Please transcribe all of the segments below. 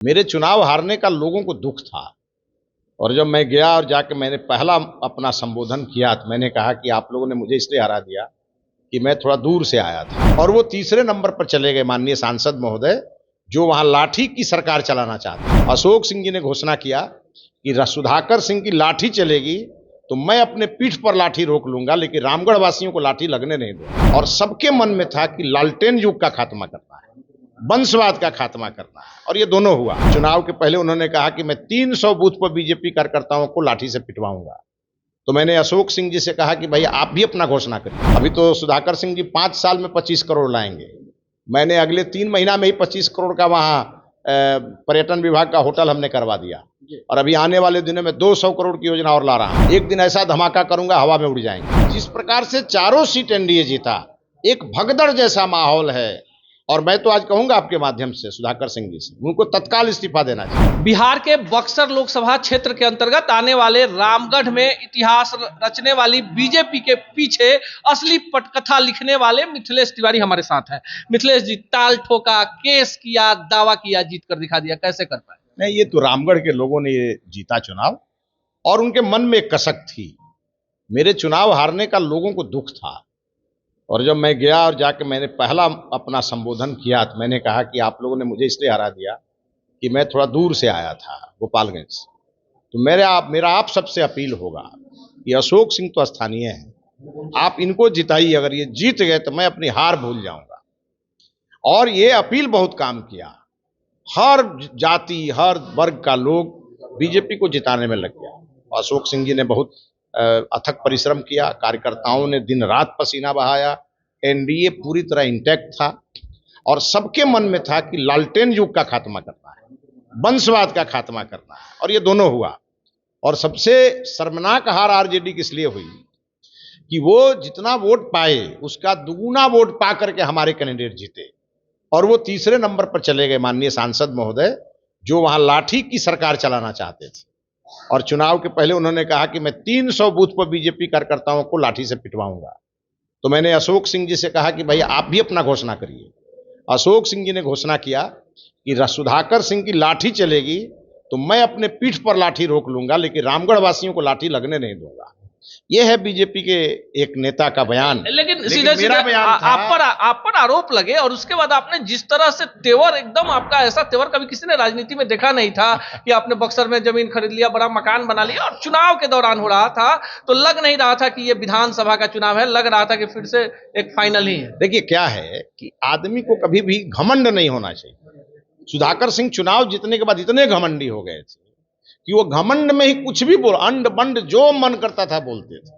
मेरे चुनाव हारने का लोगों को दुख था। और जब मैं गया और जाके मैंने पहला अपना संबोधन किया तो मैंने कहा कि आप लोगों ने मुझे इसलिए हरा दिया कि मैं थोड़ा दूर से आया था। और वो तीसरे नंबर पर चले गए माननीय सांसद महोदय, जो वहां लाठी की सरकार चलाना चाहते हैं। अशोक सिंह जी ने घोषणा किया कि सुधाकर सिंह की लाठी चलेगी तो मैं अपने पीठ पर लाठी रोक लूंगा, लेकिन रामगढ़ वासियों को लाठी लगने नहीं दूंगा। और सबके मन में था कि लालटेन युग का खात्मा करना है, वंशवाद का खात्मा करना है, और ये दोनों हुआ। चुनाव के पहले उन्होंने कहा कि मैं 300 बूथ पर बीजेपी कार्यकर्ताओं को लाठी से पिटवाऊंगा। तो मैंने अशोक सिंह जी से कहा कि भाई आप भी अपना घोषणा करिए। अभी तो सुधाकर सिंह जी 5 साल में 25 करोड़ लाएंगे, मैंने अगले 3 महीना में ही 25 करोड़ का वहां पर्यटन विभाग का होटल हमने करवा दिया, और अभी आने वाले दिनों में 200 करोड़ की योजना और ला रहा हूं। एक दिन ऐसा धमाका करूंगा हवा में उड़ जाएंगे। जिस प्रकार से चारों सीट एनडीए जीता, एक भगदड़ जैसा माहौल है। और मैं तो आज कहूंगा आपके माध्यम से सुधाकर सिंह जी से, उनको तत्काल इस्तीफा देना चाहिए। बिहार के बक्सर लोकसभा क्षेत्र के अंतर्गत आने वाले रामगढ़ में इतिहास रचने वाली बीजेपी के पीछे असली पटकथा लिखने वाले मिथिलेश तिवारी हमारे साथ हैं। मिथिलेश जी, ताल ठोका, केस किया, दावा किया, जीत कर दिखा दिया, कैसे कर पाए? नहीं, ये तो रामगढ़ के लोगों ने ये जीता चुनाव, और उनके मन में एक कसक थी। मेरे चुनाव हारने का लोगों को दुख था। और जब मैं गया और जाके मैंने पहला अपना संबोधन किया तो मैंने कहा कि आप लोगों ने मुझे इसलिए हरा दिया कि मैं थोड़ा दूर से आया था, गोपालगंज से। तो मेरा आप सबसे अपील होगा कि अशोक सिंह तो स्थानीय हैं, आप इनको जिताइए। अगर ये जीत गए तो मैं अपनी हार भूल जाऊंगा। और ये अपील बहुत काम किया, हर जाति हर वर्ग का लोग बीजेपी को जिताने में लग गया। अशोक सिंह जी ने बहुत अथक परिश्रम किया, कार्यकर्ताओं ने दिन रात पसीना बहाया, एनडीए पूरी तरह इंटैक्ट था, और सबके मन में था कि लालटेन युग का खात्मा करना है, वंशवाद का खात्मा करना है, और ये दोनों हुआ। और सबसे शर्मनाक हार आरजेडी किस लिए हुई कि वो जितना वोट पाए उसका दुगुना वोट पा करके हमारे कैंडिडेट जीते, और वो तीसरे नंबर पर चले गए माननीय सांसद महोदय, जो वहां लाठी की सरकार चलाना चाहते थे। और चुनाव के पहले उन्होंने कहा कि मैं 300 बूथ पर बीजेपी कार्यकर्ताओं को लाठी से पिटवाऊंगा। तो मैंने अशोक सिंह जी से कहा कि भाई आप भी अपना घोषणा करिए। अशोक सिंह जी ने घोषणा किया कि सुधाकर सिंह की लाठी चलेगी तो मैं अपने पीठ पर लाठी रोक लूंगा, लेकिन रामगढ़ वासियों को लाठी लगने नहीं दूंगा। यह है बीजेपी के एक नेता का बयान। लेकिन सीधे सीधे आप पर आरोप लगे, और उसके बाद आपने जिस तरह से तेवर, एकदम आपका ऐसा तेवर कभी किसी ने राजनीति में देखा नहीं था कि आपने बक्सर में जमीन खरीद लिया, बड़ा मकान बना लिया, और चुनाव के दौरान हो रहा था तो लग नहीं रहा था कि ये विधानसभा का चुनाव है, लग रहा था कि फिर से एक फाइनल ही है। देखिए क्या है कि आदमी को कभी भी घमंड नहीं होना चाहिए। सुधाकर सिंह चुनाव जीतने के बाद इतने घमंडी हो गए थे कि वो घमंड में ही कुछ भी बोल, अंड बंड जो मन करता था बोलते थे।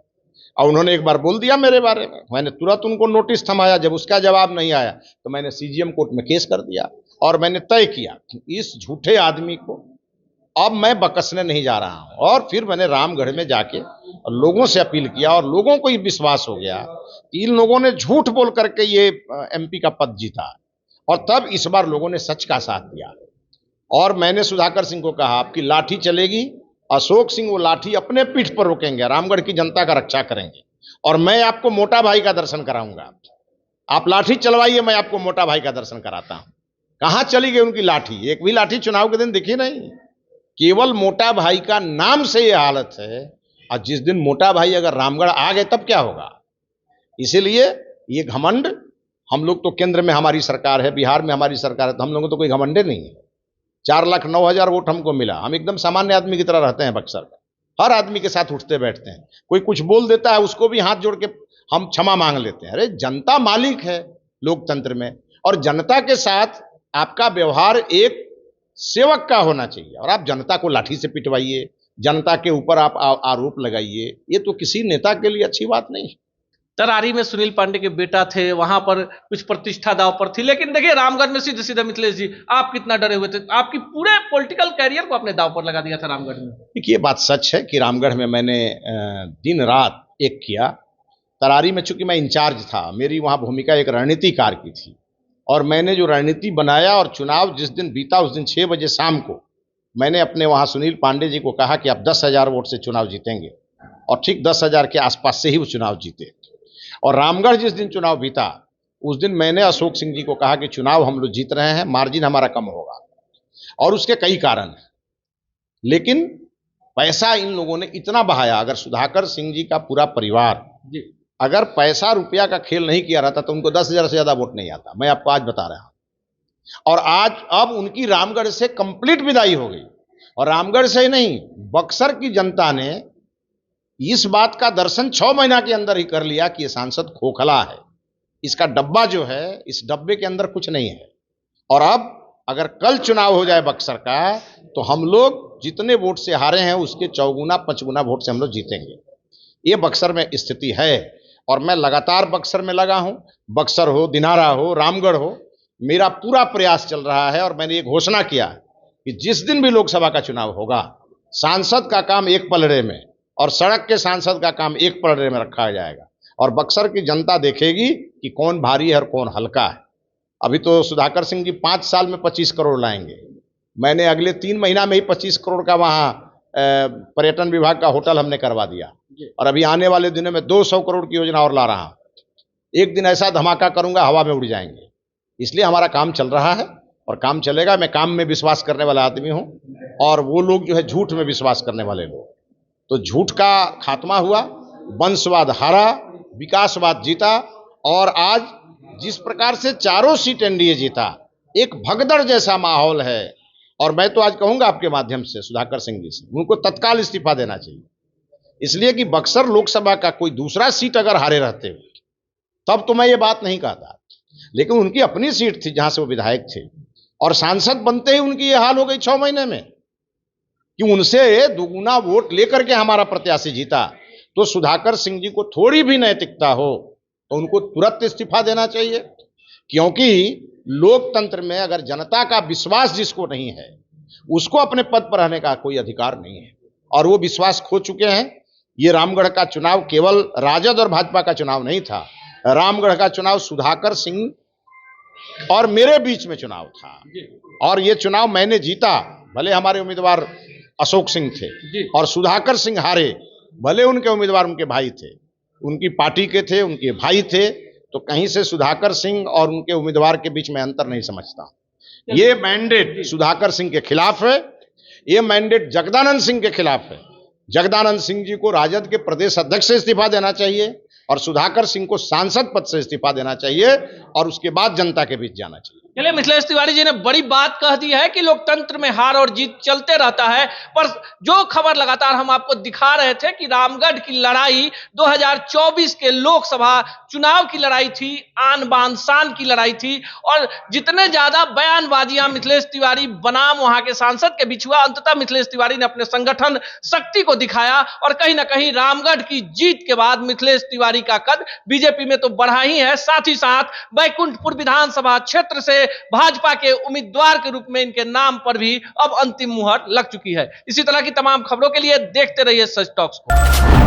और उन्होंने एक बार बोल दिया मेरे बारे में, मैंने तुरंत उनको नोटिस थमाया। जब उसका जवाब नहीं आया तो मैंने सीजीएम कोर्ट में केस कर दिया, और मैंने तय किया कि इस झूठे आदमी को अब मैं बकसने नहीं जा रहा हूं। और फिर मैंने रामगढ़ में जाके लोगों से अपील किया, और लोगों को ये विश्वास हो गया कि इन लोगों ने झूठ बोल करके ये एमपी का पद जीता। और तब इस बार लोगों ने सच का साथ दिया। और मैंने सुधाकर सिंह को कहा आपकी लाठी चलेगी, अशोक सिंह वो लाठी अपने पीठ पर रोकेंगे, रामगढ़ की जनता का रक्षा करेंगे, और मैं आपको मोटा भाई का दर्शन कराऊंगा। आप लाठी चलवाइए, मैं आपको मोटा भाई का दर्शन कराता हूं। कहां चली गई उनकी लाठी? एक भी लाठी चुनाव के दिन दिखी नहीं। केवल मोटा भाई का नाम से ये हालत है। और जिस दिन मोटा भाई अगर रामगढ़ आ गए तब क्या होगा? इसीलिए ये घमंड, हम लोग तो केंद्र में हमारी सरकार है, बिहार में हमारी सरकार है, तो हम लोगों तो कोई घमंडे नहीं है। 4,09,000 वोट हमको मिला। हम एकदम सामान्य आदमी की तरह रहते हैं बक्सर में, हर आदमी के साथ उठते बैठते हैं। कोई कुछ बोल देता है उसको भी हाथ जोड़ के हम क्षमा मांग लेते हैं। अरे जनता मालिक है लोकतंत्र में, और जनता के साथ आपका व्यवहार एक सेवक का होना चाहिए। और आप जनता को लाठी से पिटवाइए, जनता के ऊपर आप आरोप लगाइए, ये तो किसी नेता के लिए अच्छी बात नहीं है। तरारी में सुनील पांडे के बेटा थे, वहां पर कुछ प्रतिष्ठा दांव पर थी, लेकिन देखिए रामगढ़ में सीधे सीधे मिथिलेश जी, आप कितना डरे हुए थे? आपकी पूरे पॉलिटिकल कैरियर को आपने दांव पर लगा दिया था रामगढ़ में। देखिए, ये बात सच है कि रामगढ़ में मैंने दिन रात एक किया। तरारी में चूंकि मैं इंचार्ज था, मेरी वहां भूमिका एक रणनीतिकार की थी, और मैंने जो रणनीति बनाया, और चुनाव जिस दिन बीता उस दिन 6 बजे शाम को मैंने अपने वहां सुनील पांडे जी को कहा कि आप 10,000 वोट से चुनाव जीतेंगे, और ठीक 10,000 के आसपास से ही वो चुनाव जीते। और रामगढ़ जिस दिन चुनाव बीता उस दिन मैंने अशोक सिंह जी को कहा कि चुनाव हम लोग जीत रहे हैं, मार्जिन हमारा कम होगा। और उसके कई कारण हैं। लेकिन पैसा इन लोगों ने इतना बहाया, अगर सुधाकर सिंह जी का पूरा परिवार अगर पैसा रुपया का खेल नहीं किया रहता तो उनको 10,000 से ज्यादा वोट नहीं आता, मैं आपको आज बता रहा हूं। और आज अब उनकी रामगढ़ से कंप्लीट विदाई हो गई, और रामगढ़ से ही नहीं, बक्सर की जनता ने इस बात का दर्शन 6 महीना के अंदर ही कर लिया कि ये सांसद खोखला है, इसका डब्बा जो है, इस डब्बे के अंदर कुछ नहीं है। और अब अगर कल चुनाव हो जाए बक्सर का, तो हम लोग जितने वोट से हारे हैं उसके 4 5 गुना वोट से हम लोग जीतेंगे। ये बक्सर में स्थिति है, और मैं लगातार बक्सर में लगा हूं। बक्सर हो, दिनारा हो, रामगढ़ हो, मेरा पूरा प्रयास चल रहा है। और मैंने ये घोषणा किया कि जिस दिन भी लोकसभा का चुनाव होगा, सांसद का काम एक पलड़े में और सड़क के सांसद का काम एक पलड़े में रखा जाएगा, और बक्सर की जनता देखेगी कि कौन भारी है और कौन हल्का है। अभी तो सुधाकर सिंह जी 5 साल में 25 करोड़ लाएंगे, मैंने अगले 3 महीना में ही 25 करोड़ का वहां पर्यटन विभाग का होटल हमने करवा दिया, और अभी आने वाले दिनों में 200 करोड़ की योजना और ला रहा हूं। एक दिन ऐसा धमाका करूंगा, हवा में उड़ जाएंगे। इसलिए हमारा काम चल रहा है और काम चलेगा। मैं काम में विश्वास करने वाला आदमी हूं, और वो लोग जो है झूठ में विश्वास करने वाले लोग। तो झूठ का खात्मा हुआ, वंशवाद हारा, विकासवाद जीता, और आज जिस प्रकार से चारों सीट एनडीए जीता, एक भगदड़ जैसा माहौल है। और मैं तो आज कहूंगा आपके माध्यम से सुधाकर सिंह जी से, उनको तत्काल इस्तीफा देना चाहिए। इसलिए कि बक्सर लोकसभा का कोई दूसरा सीट अगर हारे रहते तब तो मैं ये बात नहीं कहता, लेकिन उनकी अपनी सीट थी जहां से वो विधायक थे, और सांसद बनते ही उनकी ये हाल हो गई 6 महीने में कि उनसे दुगुना वोट लेकर के हमारा प्रत्याशी जीता। तो सुधाकर सिंह जी को थोड़ी भी नैतिकता हो तो उनको तुरंत इस्तीफा देना चाहिए, क्योंकि लोकतंत्र में अगर जनता का विश्वास जिसको नहीं है, उसको अपने पद पर रहने का कोई अधिकार नहीं है, और वो विश्वास खो चुके हैं। ये रामगढ़ का चुनाव केवल राजद और भाजपा का चुनाव नहीं था, रामगढ़ का चुनाव सुधाकर सिंह और मेरे बीच में चुनाव था, और ये चुनाव मैंने जीता। भले हमारे उम्मीदवार अशोक सिंह थे और सुधाकर सिंह हारे, भले उनके उम्मीदवार उनके भाई थे, उनकी पार्टी के थे, उनके भाई थे। तो कहीं से सुधाकर सिंह और उनके उम्मीदवार के बीच में अंतर नहीं समझता। ये मैंडेट सुधाकर सिंह के खिलाफ है, ये मैंडेट जगदानंद सिंह के खिलाफ है। जगदानंद सिंह जी को राजद के प्रदेश अध्यक्ष से इस्तीफा देना चाहिए, और सुधाकर सिंह को सांसद पद से इस्तीफा देना चाहिए, और उसके बाद जनता के बीच जाना चाहिए। चलिए, मिथिलेश तिवारी जी ने बड़ी बात कह दी है कि लोकतंत्र में हार और जीत चलते रहता है, पर जो खबर लगातार हम आपको दिखा रहे थे कि रामगढ़ की लड़ाई 2024 के लोकसभा चुनाव की लड़ाई थी, आन बान शान की लड़ाई थी, और जितने ज्यादा बयानबाजियां मिथिलेश तिवारी बनाम वहां के सांसद के बीच हुआ, अंततः मिथिलेश तिवारी ने अपने संगठन शक्ति को दिखाया, और कहीं ना कहीं रामगढ़ की जीत के बाद मिथिलेश तिवारी का कद बीजेपी में तो बढ़ा ही है, साथ ही साथ बैकुंठपुर विधानसभा क्षेत्र से भाजपा के उम्मीदवार के रूप में इनके नाम पर भी अब अंतिम मुहर लग चुकी है। इसी तरह की तमाम खबरों के लिए देखते रहिए सच टॉक्स को।